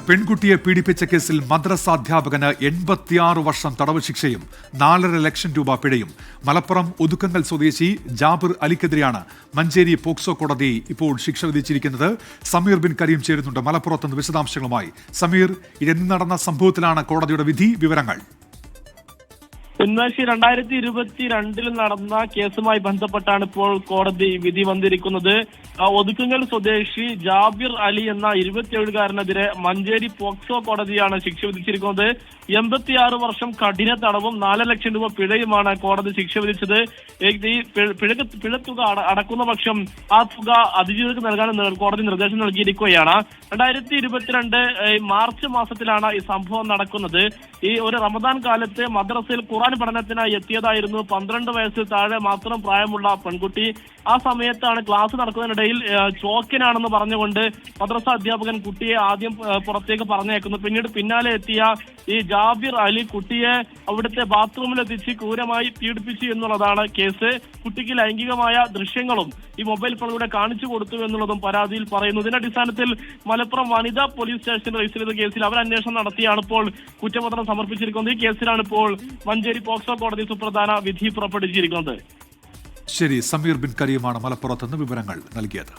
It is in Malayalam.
പെൺകുട്ടിയെ പീഡിപ്പിച്ച കേസിൽ മദ്രസ അധ്യാപകന് 86 വർഷം തടവ് ശിക്ഷയും 4.5 ലക്ഷം രൂപ പിഴയും. മലപ്പുറം ഒതുക്കങ്ങൽ സ്വദേശി ജാബിർ അലിക്കെതിരെയാണ് മഞ്ചേരി പോക്സോ കോടതി ഇപ്പോൾ ശിക്ഷ വിധിച്ചിരിക്കുന്നത്. സമീർ ബിൻ കരീം ചേരുന്നുണ്ട് മലപ്പുറത്ത് നിന്ന് വിശദാംശങ്ങളുമായി. സമീർ, ഇന്ന് നടന്ന സംഭവത്തിലാണ് കോടതിയുടെ വിധി. വിവരങ്ങൾ. ഉന്മേഷ്, 2022 നടന്ന കേസുമായി ബന്ധപ്പെട്ടാണ് ഇപ്പോൾ കോടതി വിധി വന്നിരിക്കുന്നത്. ഒതുക്കങ്ങൽ സ്വദേശി ജാബിർ അലി എന്ന 27-കാരനെതിരെ മഞ്ചേരി പോക്സോ കോടതിയാണ് ശിക്ഷ വിധിച്ചിരിക്കുന്നത്. 86 വർഷം കഠിന തടവും 4 ലക്ഷം രൂപ പിഴയുമാണ് കോടതി ശിക്ഷ വിധിച്ചത്. ഈ പിഴത്തുക അടക്കുന്ന പക്ഷം ആ തുക അതിജീവിതർക്ക് നൽകാൻ കോടതി നിർദ്ദേശം നൽകിയിരിക്കുകയാണ്. 2022 മാർച്ച് മാസത്തിലാണ് ഈ സംഭവം നടക്കുന്നത്. ഈ ഒരു റമദാൻ കാലത്ത് മദ്രസയിൽ ഖുർആൻ പഠനത്തിനായി എത്തിയതായിരുന്നു 12 വയസ്സിൽ താഴെ മാത്രം പ്രായമുള്ള പെൺകുട്ടി. ആ സമയത്താണ് ക്ലാസ് നടക്കുന്നതിനിടയിൽ ചോക്കനാണെന്ന് പറഞ്ഞുകൊണ്ട് മദ്രസ അധ്യാപകൻ കുട്ടിയെ ആദ്യം പുറത്തേക്ക് പറഞ്ഞേക്കുന്നു. പിന്നാലെ എത്തിയ ഈ ജാബിർ അലി കുട്ടിയെ അവിടുത്തെ ബാത്റൂമിലെത്തിച്ച് ക്രൂരമായി പീഡിപ്പിച്ചു എന്നുള്ളതാണ് കേസ്. കുട്ടിക്ക് ലൈംഗികമായ ദൃശ്യങ്ങളും ഈ മൊബൈൽ ഫോണിലൂടെ കാണിച്ചു കൊടുത്തു എന്നുള്ളതും പരാതിയിൽ പറയുന്നു. ഇതിന്റെ അടിസ്ഥാനത്തിൽ മലപ്പുറം വനിതാ പോലീസ് സ്റ്റേഷനിൽ രജിസ്റ്റർ ചെയ്ത കേസിൽ അവർ അന്വേഷണം നടത്തിയാണ് ഇപ്പോൾ കുറ്റപത്രം സമർപ്പിച്ചിരിക്കുന്നത്. ഈ കേസിലാണ് ഇപ്പോൾ മഞ്ചേരി പോക്സോ കോടതി സുപ്രധാന വിധി പുറപ്പെടുവിച്ചിരിക്കുന്നത്. ശരി, സമീർ ബിൻ കരീമാണ് മലപ്പുറത്ത് നിന്ന് വിവരങ്ങൾ നൽകിയത്.